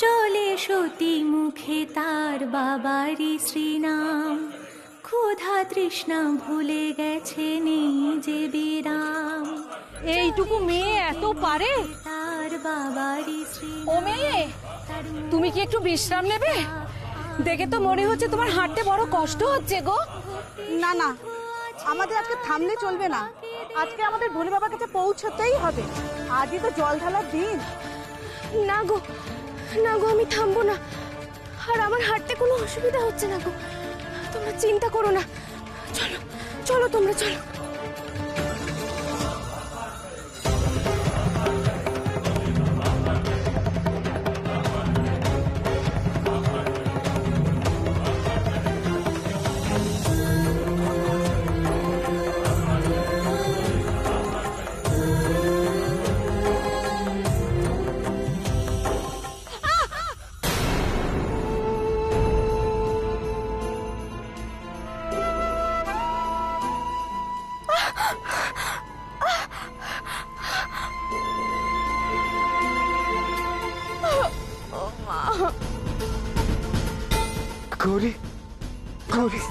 চলে সতী মুখে তার বাবারি শ্রীনাম, ক্ষুধা তৃষ্ণা ভুলে গেছে নেই যে বিরাম। এইটুকু মেয়ে এত পারে? তার বাবারি ও মেয়ে, তুমি কি একটু বিশ্রাম নেবে? দেখে তো মনে হচ্ছে তোমার হাঁটতে বড় কষ্ট হচ্ছে গো। না না, আমাদের আজকে থামলে চলবে না। আজকে আমাদের ভোলে বাবার কাছে পৌঁছতেই হবে। আজই তো জল ঢালার দিন। না গো, না গো, আমি থামবো না। আর আমার হাঁটতে কোনো অসুবিধা হচ্ছে না গো, তোমরা চিন্তা করো না। চলো চলো, তোমরা চলো। গৌরী, গৌরী,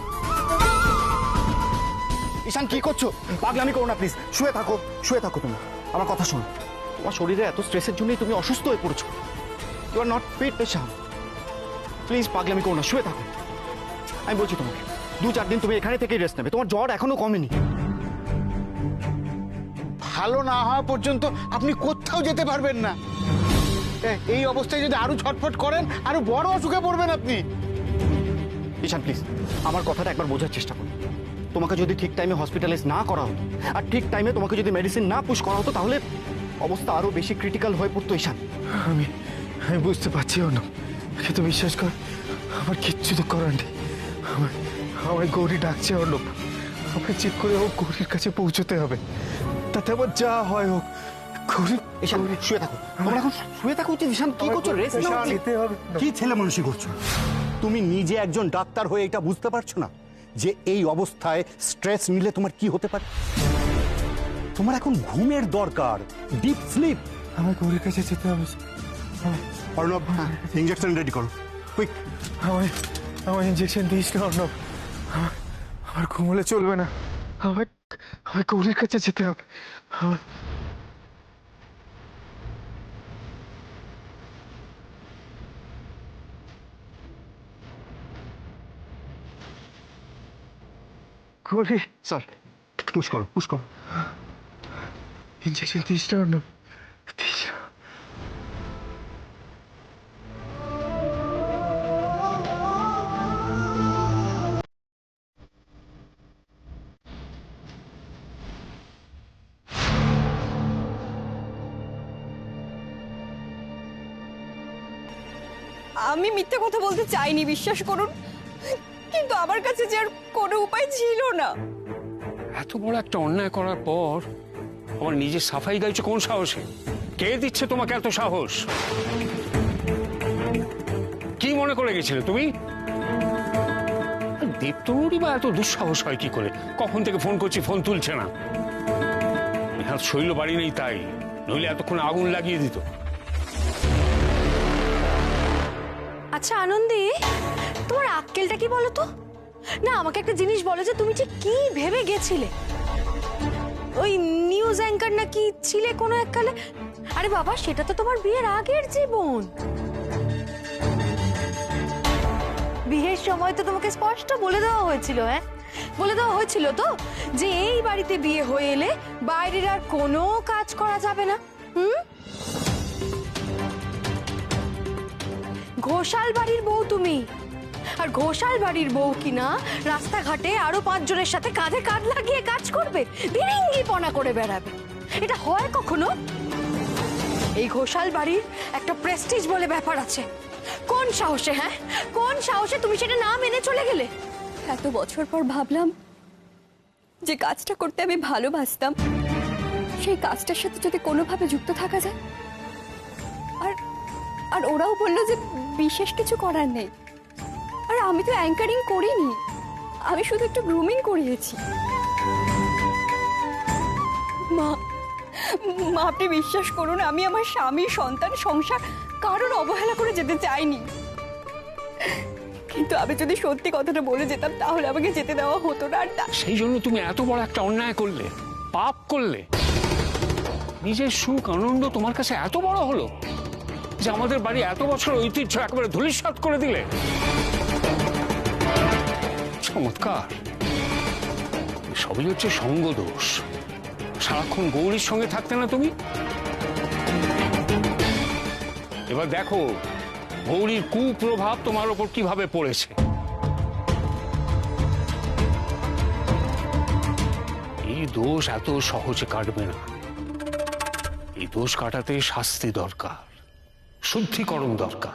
ঈশান কি করছো? পাগলামি করো না প্লিজ। শুয়ে থাকো, শুয়ে থাকো। তুমি আমার কথা শোনো। তোমার শরীরে এত স্ট্রেসের জন্যই তুমি অসুস্থ হয়ে পড়েছো। You are not fit Ishaan. Please পাগলামি করো না, শুয়ে থাকো। আমি বলছি তোমাকে 2-4 দিন তুমি এখানে থেকেই রেস্ট নেবে। তোমার জ্বর এখনো কমেনি। ভালো না হওয়া পর্যন্ত আপনি কোথাও যেতে পারবেন না। এই অবস্থায় যদি আরো ছটফট করেন আরো বড় অসুখে পড়বেন আপনি। ঈশান প্লিজ আমার কথাটা একবার বোঝার চেষ্টা করো। তোমাকে যদি ঠিক টাইমে হসপিটালাইজ না করা হতো আর ঠিক টাইমে তোমাকে যদি মেডিসিন না পুশ করা হতো তাহলে অবস্থা আরো বেশি ক্রিটিক্যাল হয়ে পড়তো ঈশান। আমি বুঝতে পারছি না, কিন্তু বিশ্বাস কর আমার কিচ্ছু তো করার নেই। আমার গৌরী ডাকছে অর্ণব, আমাকে চেক করে হোক গৌরীর কাছে পৌঁছতে হবে। তাতে আমার যা হয় হোক। গৌরী, ঈশান শুয়ে থাকো। তোমরা এখন শুয়ে থাকো উচিত। ঈশান কি করছো? রেস্ট নাও। নিতে হবে। কি ছেলে মানুষই করছো? তুমি নিজে একজন ডাক্তার হয়ে এটা বুঝতে পারছো না যে এই অবস্থায় স্ট্রেস নিলে তোমার কি হতে পারে? তোমার এখন ঘুমের দরকার, ডিপ স্লিপ। আমার গৌরীর কাছে যেতে হবে। অর্ণব, ইঞ্জেকশন রেডি করো, কুইক। আমার ইঞ্জেকশন দিস না অর্ণব। আমার ঘুমলে চলবে না। আমার গৌরীর কাছে যেতে হবে। গৌরী, স্যার পুশ করো, পুশ করো। ইঞ্জেকশন দিস না অর্ণব, দিস না। আমি মিথ্যে কথা বলতে চাইনি, বিশ্বাস করুন, কিন্তু আমার কাছে যে আর কোনো উপায় ছিল না। এত বড় একটা অন্যায় করার পর আমার নিজের সাফাই গাইছে কোন সাহসে? কে দিচ্ছে তোমাকে এত সাহস? কি মনে করে গেছিলে তুমি? দীপ্তনুরই বা এত দুঃসাহস হয় কি করে? কখন থেকে ফোন করছি, ফোন তুলছে না। নেহাত শৈল বাড়ি নেই তাই, নইলে এতক্ষণ আগুন লাগিয়ে দিত। আচ্ছা আনন্দী, তোমার আক্কেলটা কি বলো তো? না, আমাকে একটা জিনিস বলো যে তুমি ঠিক কি ভেবে গেছিলে? ওই নিউজ অ্যাঙ্কার নাকি ছিলে কোনো এককালে? আরে বাবা, সেটা তো তোমার বিয়ের আগের জীবন। বিয়ের সময় তো তোমাকে স্পষ্ট বলে দেওয়া হয়েছিল, হ্যাঁ বলে দেওয়া হয়েছিল তো যে এই বাড়িতে বিয়ে হয়ে এলে বাইরের আর কোনো কাজ করা যাবে না। ঘোষাল বাড়ির বউ তুমি, আর ঘোষাল বাড়ির বউ কিনা রাস্তাঘাটে আরো 5 জনের সাথে কাঁধে কাঁধ লাগিয়ে কাজ করবে, দিরিঙ্গিপনা করে বেড়াবে। এটা হয় কখনো? এই ঘোষাল বাড়ির একটা প্রেস্টিজ বলে ব্যাপার আছে। কোন সাহসে, হ্যাঁ কোন সাহসে তুমি সেটা না মেনে চলে গেলে? এত বছর পর ভাবলাম যে কাজটা করতে আমি ভালোবাসতাম, সেই কাজটার সাথে যদি কোনোভাবে যুক্ত থাকা যায়। আর ওরাও বললো যে বিশেষ কিছু করার নেই। আর আমি তো অ্যাঙ্কারিং করিনি, আমি শুধু একটু গ্রুমিং করিয়েছি। মা, মা আপনি বিশ্বাস করুন, আমি আমার স্বামী, সন্তান, সংসার কারোর অবহেলা করে যেতে চাইনি। কিন্তু আমি যদি সত্যি কথাটা বলে যেতাম তাহলে আমাকে যেতে দেওয়া হতো না। আর সেই জন্য তুমি এত বড় একটা অন্যায় করলে, পাপ করলে। নিজের সুখ আনন্দ তোমার কাছে এত বড় হলো যে আমাদের বাড়ি এত বছর ঐতিহ্য একেবারে ধূলিসাৎ করে দিলে। চমৎকার। সবই হচ্ছে সঙ্গ দোষ। সারাক্ষণ গৌরীর সঙ্গে থাকতে না তুমি? এবার দেখো গৌরীর কুপ্রভাব তোমার ওপর কিভাবে পড়েছে। এই দোষ এত সহজে কাটবে না। এই দোষ কাটাতে শাস্তি দরকার, শুদ্ধিকরণ দরকার।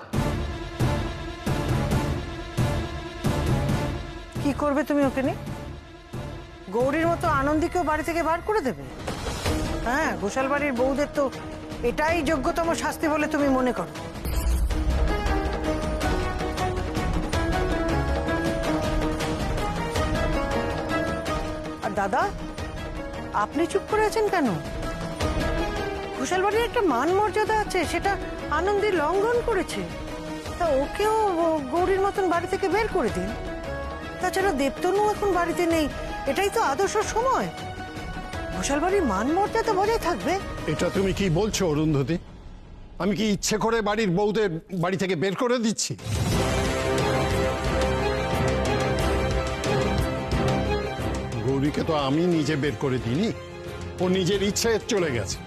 কি করবে তুমি ওকে নিয়ে? গৌরীর মতো আনন্দীকেও বাড়ি থেকে বার করে দেবে? হ্যাঁ, ঘোষাল বাড়ির বউদের তো এটাই যোগ্যতম শাস্তি বলে তুমি মনে করো? আর দাদা, আপনি চুপ করে আছেন কেন? ঘোষাল বাড়ির একটা মান মর্যাদা আছে, সেটা আনন্দী লঙ্ঘন করেছে। তা ওকেও গৌরীর মতন বাড়ি থেকে বের করে দিন। তাছাড়া দেবতনু এখন বাড়িতে নেই, এটাই তো আদর্শ সময়। ঘোষাল বাড়ির মান মর্যাদা বজায় থাকবে। এটা তুমি কি বলছো অরুন্ধতী? আমি কি ইচ্ছে করে বাড়ির বউদের বাড়ি থেকে বের করে দিচ্ছি? গৌরীকে তো আমি নিজে বের করে দিইনি, ও নিজের ইচ্ছে চলে গেছে।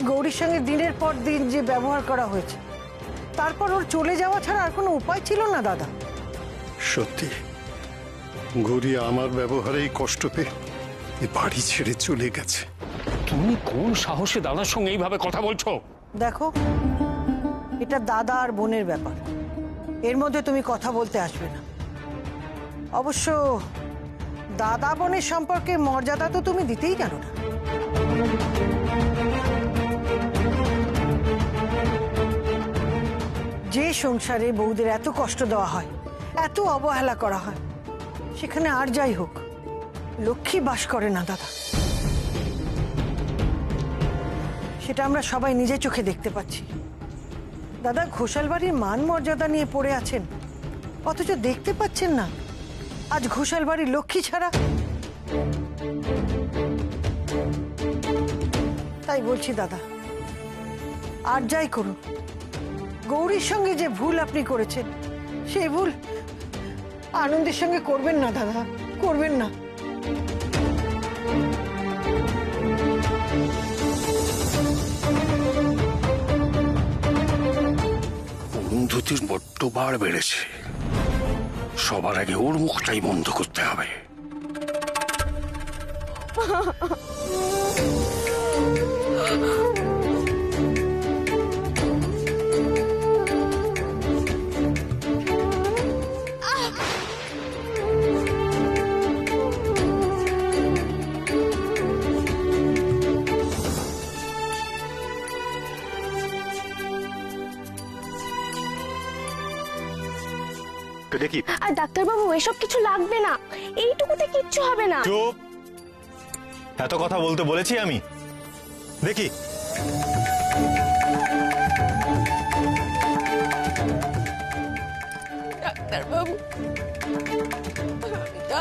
গৌরীর সঙ্গে দিনের পর দিন যে ব্যবহার করা হয়েছে, তারপর ওর চলে যাওয়া ছাড়া আর কোনো উপায় ছিল না দাদা। সত্যি গৌরী আমার ব্যবহারেই কষ্ট পেয়ে এ বাড়ি ছেড়ে চলে গেছে। তুমি কোন সাহসে দাদার সঙ্গে এইভাবে কথা বলছো? দেখো, এটা দাদা আর বোনের ব্যাপার, এর মধ্যে তুমি কথা বলতে আসবে না। অবশ্য দাদা বোনের সম্পর্কে মর্যাদা তো তুমি দিতেই জানো না। যে সংসারে বউদের এত কষ্ট দেওয়া হয়, এত অবহেলা করা হয়, সেখানে আর যাই হোক লক্ষ্মী বাস করে না দাদা। সেটা আমরা সবাই নিজে চোখে দেখতে পাচ্ছি। দাদা ঘোষাল বাড়ির মান মর্যাদা নিয়ে পড়ে আছেন, অথচ দেখতে পাচ্ছেন না আজ ঘোষাল বাড়ির লক্ষ্মী ছাড়া। তাই বলছি দাদা, আর যাই করুন, গৌরীর সঙ্গে যে ভুল আপনি করেছেন, সেই ভুল আনন্দের সঙ্গে করবেন না দাদা, করবেন না। অরুন্ধতির বড্ড বার বেড়েছে। সবার আগে ওর মুখটাই বন্ধ করতে হবে। দেখি আর ডাক্তারবাবু এসব কিছু লাগবে না, এইটুকুতে কিচ্ছু হবে না। চুপ! এত কথা বলতে বলেছি আমি? দেখি ডাক্তারবাবু,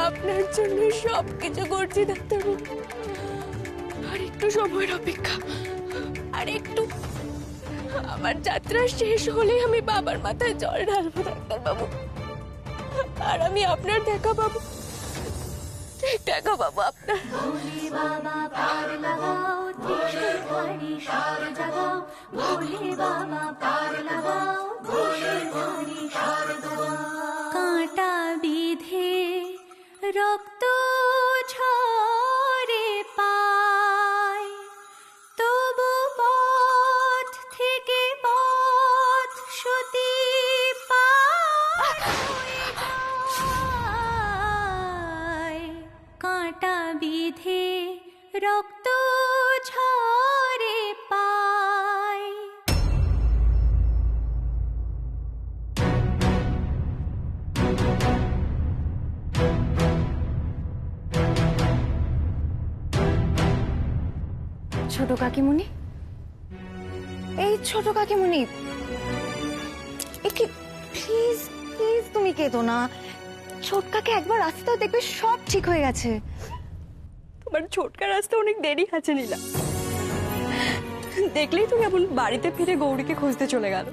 আপনার জন্য সব কিছু করছি ডাক্তারবাবু। আর একটু সময়ের অপেক্ষা, আর একটু। আমার যাত্রা শেষ হলে আমি বাবার মাথায় জল ঢালবো ডাক্তারবাবু, আর আমি আপনার দেখা পাবো, দেখা পাবো আপনার। বাবা পার লাগাও, ত্রিশূলধারী সর জাগাও, ভোলে বাবা পার লাগাও, ত্রিশূলধারী সর জাগাও। কাঁটা বিধে রক্ত ঝরে পায়, তবু পথ থেকে পথ সতী পার হয়ে যায়। কাঁটা বিধে রক্ত ঝরে পায়। ছোট কাকিমুনি, এই ছোট কাকিমুনি, প্লিজ প্লিজ তুমি কেঁদো না। ছোটকাকে একবার আসতে দেখবে সব ঠিক হয়ে গেছে। তোমার ছোটকার আসতে অনেক দেরি আছে নীলা। দেখলেই তুমি এমন বাড়িতে ফিরে গৌরীকে খুঁজতে চলে গেল,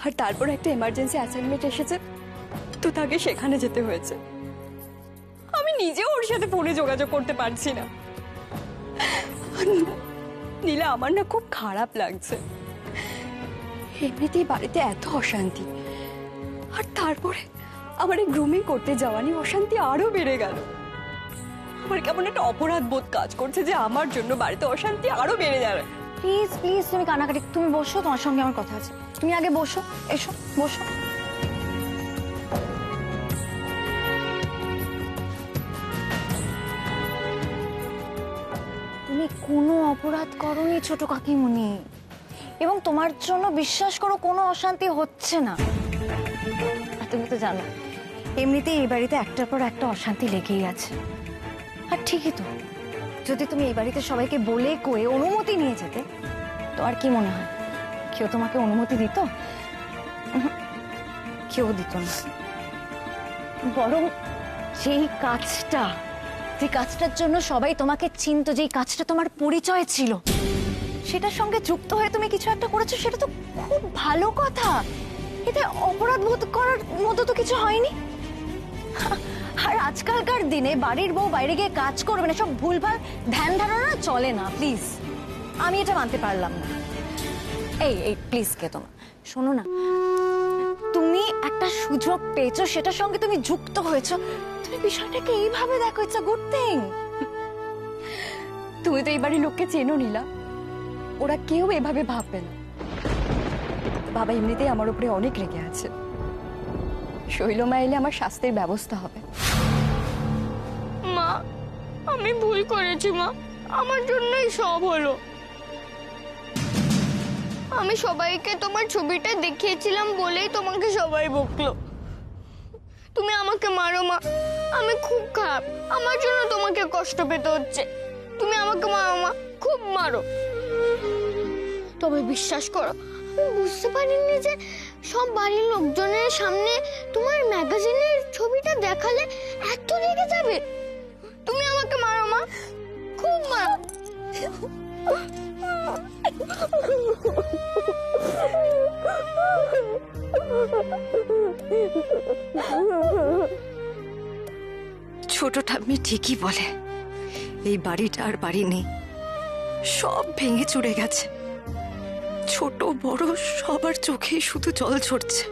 আর তারপর একটা এমার্জেন্সি অ্যাসাইনমেন্ট এসেছে তো তাকে সেখানে যেতে হয়েছে। আমি নিজেও ওর সাথে ফোনে যোগাযোগ করতে পারছি না। নীলা, আমার না খুব খারাপ লাগছে। এমনিতেই বাড়িতে এত অশান্তি, আর তারপরে আমার এই গ্রুমিং করতে যাওয়া নিয়ে অশান্তি আরো বেড়ে গেল। আমার কেমন একটা অপরাধ বোধ কাজ করছে যে আমার জন্য বাড়িতে অশান্তি আরো বেড়ে যাবে। প্লিজ প্লিজ তুমি কানাকাটি, তুমি বসো, তোমার সঙ্গে আমার কথা আছে। তুমি আগে বসো, এসো বসো। তুমি কোনো অপরাধ করোনি ছোট কাকিমুনি, এবং তোমার জন্য বিশ্বাস করো কোনো অশান্তি হচ্ছে না। আর তুমি তো জানো এমনিতেই এই বাড়িতে একটার পর একটা অশান্তি লেগেই আছে। আর ঠিকই তো, যদি তুমি এই বাড়িতে সবাইকে বলে কয়ে অনুমতি নিয়ে যেতে, তো আর কি মনে হয় কেউ তোমাকে অনুমতি দিত? কেউ দিত না। বরং যেই কাজটার জন্য সবাই তোমাকে চিনত, যেই কাজটা তোমার পরিচয় ছিল, সেটার সঙ্গে যুক্ত হয়ে তুমি কিছু একটা করেছো, সেটা তো খুব ভালো কথা। এতে অপরাধ বোধ করার মতো তো কিছু হয়নি। আর আজকালকার দিনে বাড়ির বউ বাইরে গিয়ে কাজ করবে না, সব ভুলভাল ধ্যান ধারণা চলে না। প্লিজ, আমি এটা মানতে পারলাম না। এই এই প্লিজ কেতো না, শোনো না, তুমি একটা সুযোগ পেয়েছো, সেটার সঙ্গে তুমি যুক্ত হয়েছো, তুমি বিষয়টাকে এইভাবে দেখো, ইটস আ গুড থিং। তুমি তো এই বাড়ির লোককে চেনো নীলা, ওরা কেউ এভাবে ভাববে না। বাবা এমনিতেই আমার উপরে অনেক রেগে আছে। শৈলমা এলে আমার শাস্তির ব্যবস্থা হবে। মা, আমি ভুল করেছি মা, আমার জন্যই সব হলো। আমি সবাইকে তোমার ছবিটা দেখিয়েছিলাম বলেই তোমাকে সবাই বকলো। তুমি আমাকে মারো মা, আমি খুব খারাপ, আমার জন্য তোমাকে কষ্ট পেতে হচ্ছে। তুমি আমাকে মারো মা, খুব মারো। তবে বিশ্বাস করো, আমি বুঝতে পারিনি যে সব বাড়ির লোকজনের সামনে তোমার ম্যাগাজিনের ছবিটা দেখালে এত রেগে যাবে। তুমি আমাকে মারো মা, খুব মারো। ছোট ঠাম্মি ঠিকই বলে, এই বাড়িটা আর বাড়ি নেই, সব ভেঙে চুরে গেছে। ছোট বড় সবার চোখে শুধু জল ঝরছে,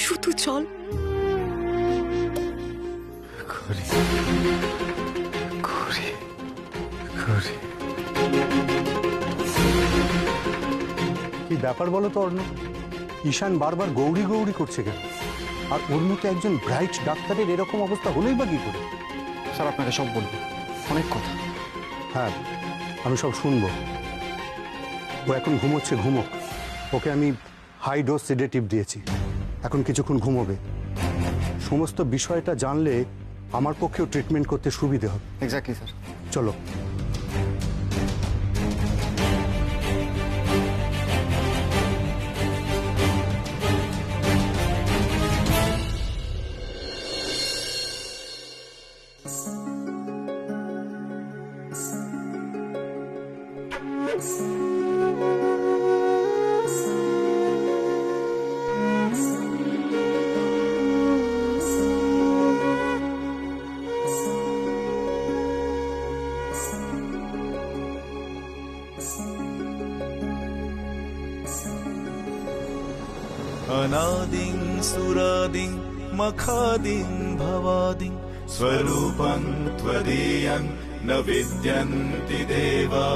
শুধু জল। কি ব্যাপার বলো তো অর্ণব, ঈশান বারবার গৌরী গৌরী করছে কেন? আর ওর মতো একজন ব্রাইট ডাক্তারের এরকম অবস্থা হলোই বা কি করে? স্যার আপনাকে সব বলবো, অনেক কথা। হ্যাঁ, আমি সব শুনবো। ও এখন ঘুমোচ্ছে, ঘুমোক। ওকে আমি হাই ডোজ সিডেটিভ দিয়েছি, এখন কিছুক্ষণ ঘুমোবে। সমস্ত বিষয়টা জানলে আমার পক্ষেও ট্রিটমেন্ট করতে সুবিধে হবে। Exactly sir. চলো। अनादिं सुरादिं मखादिं भवादिं स्वरूपं त्वदीयं न विद्यन्ति देवा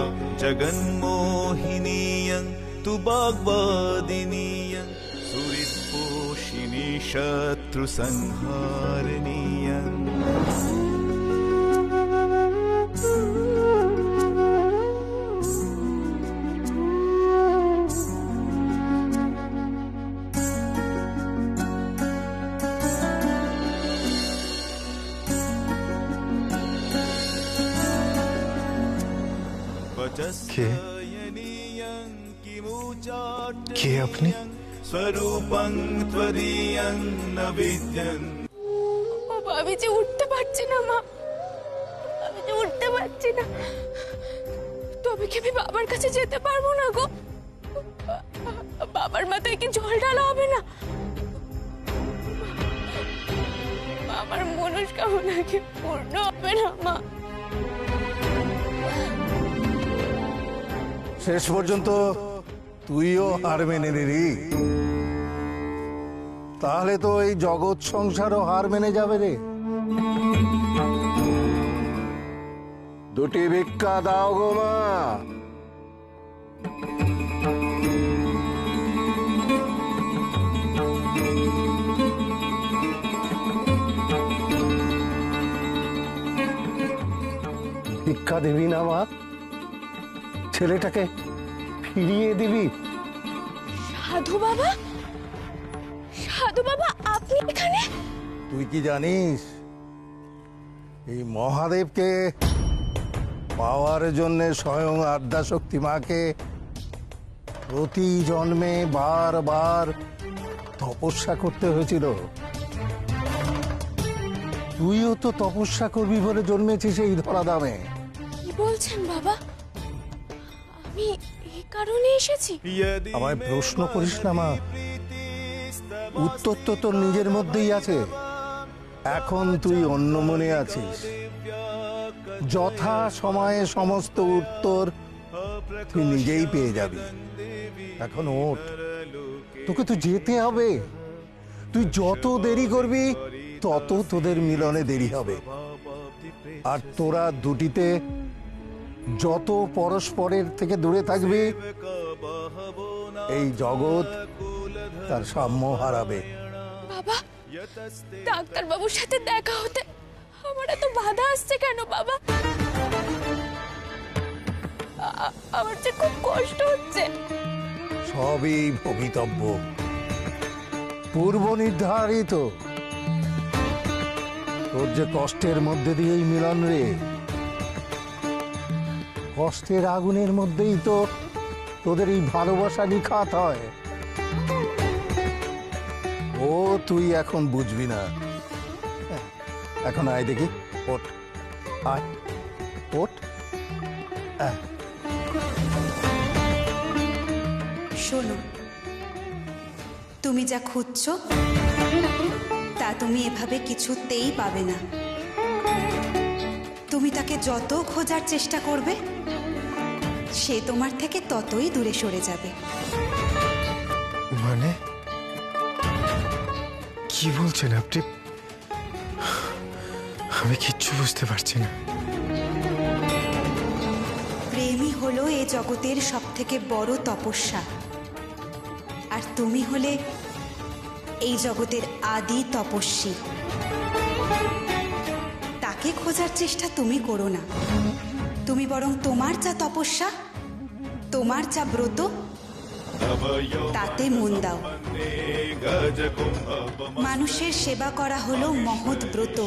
जगन्मोहिनीयं तु वाग्वादिनीयं सुहृत्पोषिणी शत्रुसंहारणीयं কে কে আপনি? स्वरूपं त्वदीयं न विद्यं বাবা, আমি যে উঠতে পারছি না মা, আমি যে উঠতে পারছি না। তবে কি আমি বাবার কাছে যেতে পারবো না গো? বাবার মাথায় কি জল ঢালা হবে না? আমার মনস্কামনা কি পূর্ণ হবে না মা? শেষ পর্যন্ত তুইও হার মেনে নিলি, তাহলে তো এই জগৎ সংসারও হার মেনে যাবে রে। দুটি ভিক্ষা দাও গো মা। ভিক্ষা দিবি না মা? ছেলেটাকে ফিরিয়ে দিবি? সাধু বাবা, সাধু বাবা, আপনি এখানে? তুই কি জানিস এই মহাদেবকে পাওয়ার জন্য স্বয়ং আদ্যাশক্তি মাকে প্রতি জন্মে বারবার তপস্যা করতে হয়েছিল? তুইও তো তপস্যা করবি বলে জন্মেছিস এই ধরাধামে। কি বলছেন বাবা? আমি এই কারণে এসেছি? আমায় প্রশ্ন করিস না মা, উত্তর তো তোর নিজের মধ্যেই আছে। এখন তুই অন্য মনে আছিস, যথা সময়ে সমস্ত উত্তর তুই নিজেই পেয়ে যাবি। এখন ওঠ, তোকে তো যেতে হবে। তুই যত দেরি করবি তত তোদের মিলনে দেরি হবে। আর তোরা দুটিতে যত পরস্পরের থেকে দূরে থাকবি, এই জগৎ তার সাম্য হারাবে। বাবা, ডাক্তার বাবুর সাথে দেখা হতে আমার এত বাধা আসছে কেন বাবা? আমার যে খুব কষ্ট হচ্ছে। সবই ভবিতব্য, পূর্ব নির্ধারিত। তোর যে কষ্টের মধ্যে দিয়েই মিলন রে, কষ্টের আগুনের মধ্যেই তো তোদের এই ভালোবাসা নিখাত হয়। ও তুই এখন বুঝবি না। এখন আয় দেখি, ওঠ, আয়, ওঠ। শোনো, তুমি যা খুঁজছো তা তুমি এভাবে কিছুতেই পাবে না। তুমি তাকে যত খোঁজার চেষ্টা করবে, সে তোমার থেকে ততই দূরে সরে যাবে। মানে কি বলছেন আপনি? আমি কিচ্ছু বুঝতে পারছি না। প্রেমই হলো এ জগতের সবথেকে বড় তপস্যা, আর তুমি হলে এই জগতের আদি তপস্বী। তাকে খোঁজার চেষ্টা তুমি করো না, তুমি বরং তোমার যা তপস্যা, তোমার যা ব্রত, তাতে মন দাও। মানুষের সেবা করা হলো মহৎ ব্রত,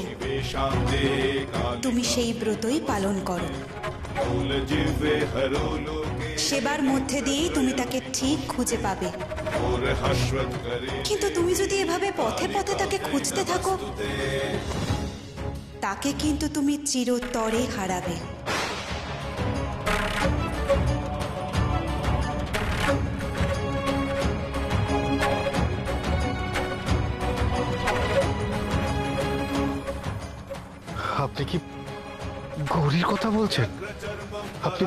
তুমি সেই ব্রতই পালন করো। সেবার মধ্যে দিয়েই তুমি তাকে ঠিক খুঁজে পাবে। কিন্তু তুমি যদি এভাবে পথে পথে তাকে খুঁজতে থাকো, তাকে কিন্তু তুমি চিরতরে হারাবে। আপনি কি গৌরীর কথা বলছেন? আপনি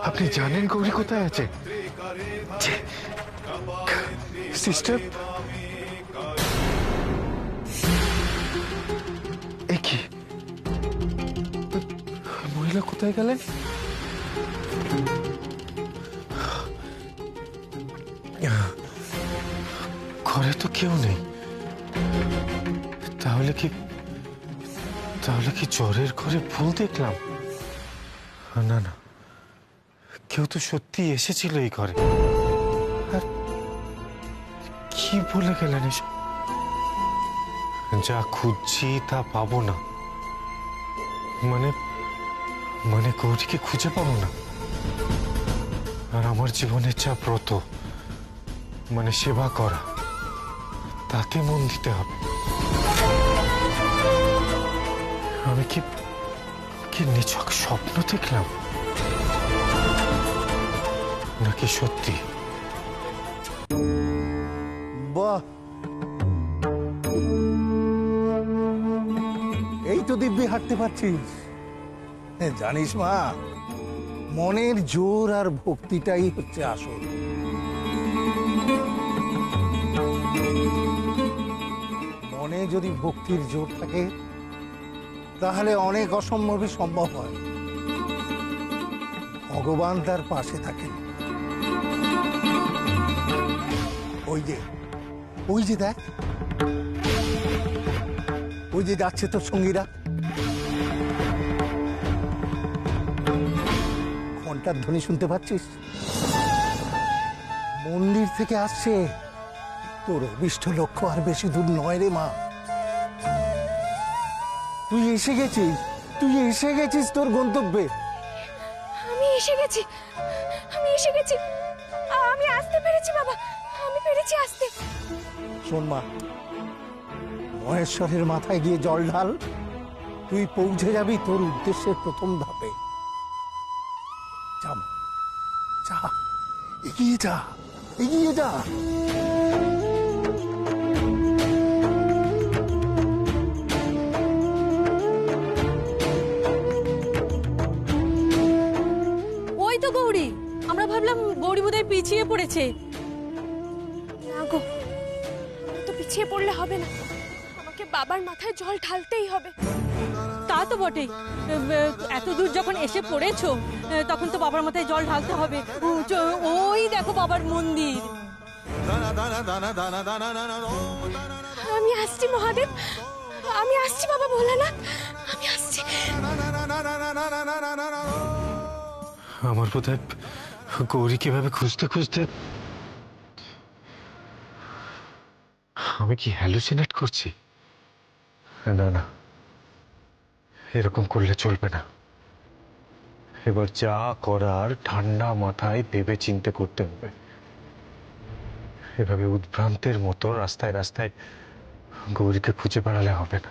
আপনি জানেন গৌরী কোথায় আছে? সিস্টার, এ কি মহিলা কোথায় গেলেন? ঘরে তো কেউ নেই। তাহলে কি জ্বরের ঘরে ভুল দেখলাম? না না, কেউ তো সত্যি এসেছিল এই ঘরে। আর কি বলে গেলেন এসব? যা খুঁজছি তা পাবো না, মানে গৌরীকে খুঁজে পাবো না। আর আমার জীবনের যা ব্রত, মানে সেবা করা, তাতে মন দিতে হবে। আমি কি নিছক স্বপ্ন দেখলাম, নাকি সত্যি? বাহ, এই তো দিব্যি হাঁটতে পারছিস। জানিস মা, মনের জোর আর ভক্তিটাই হচ্ছে আসল। মনে যদি ভক্তির জোর থাকে তাহলে অনেক অসম্ভবই সম্ভব হয়। ভগবান তার পাশে থাকেন। ওই যে দেখ, ওই যে যাচ্ছে তোর সঙ্গীরা। ঘন্টার ধ্বনি শুনতে পাচ্ছিস? মন্দির থেকে আসছে। তোর অভিষ্ট লক্ষ্য আর বেশি দূর নয় রে মা। তুই এসে গেছিস তোর গন্তব্যে। আমি এসে গেছি, আমি আসতে পেরেছি বাবা, আমি পেরেছি আসতে। শোন মা, মহেশ্বরের মাথায় গিয়ে জল ঢাল। তুই পৌঁছে যাবি তোর উদ্দেশ্যের প্রথম ধাপে। যা মা, যা, এগিয়ে যা। ওই তো গৌরী, আমরা ভাবলাম গৌরী বোধহয় পিছিয়ে পড়েছে। না গো, তো পিছিয়ে পড়লে হবে না, আমাকে বাবার মাথায় জল ঢালতেই হবে। তা তো বটেই, এত দূর যখন এসে পড়েছো তখন তো বাবার মাথায় জল ঢালতে হবে। ওই দেখো বাবার মন্দির। আমি আসছি মহাদেব, আমি আসছি বাবা ভোলানাথ, আমি আসছি। আমার বোধহয় গৌরী কিভাবে খুঁজতে খুঁজতে আমি কি হ্যালুসিনেট করছি? না, এরকম করলে চলবে না। এবার যা করার ঠান্ডা মাথায় ভেবে চিন্তে করতে হবে। এভাবে উদ্ভ্রান্তের মতো রাস্তায় গৌরীকে খুঁজে বেড়ালে হবে না।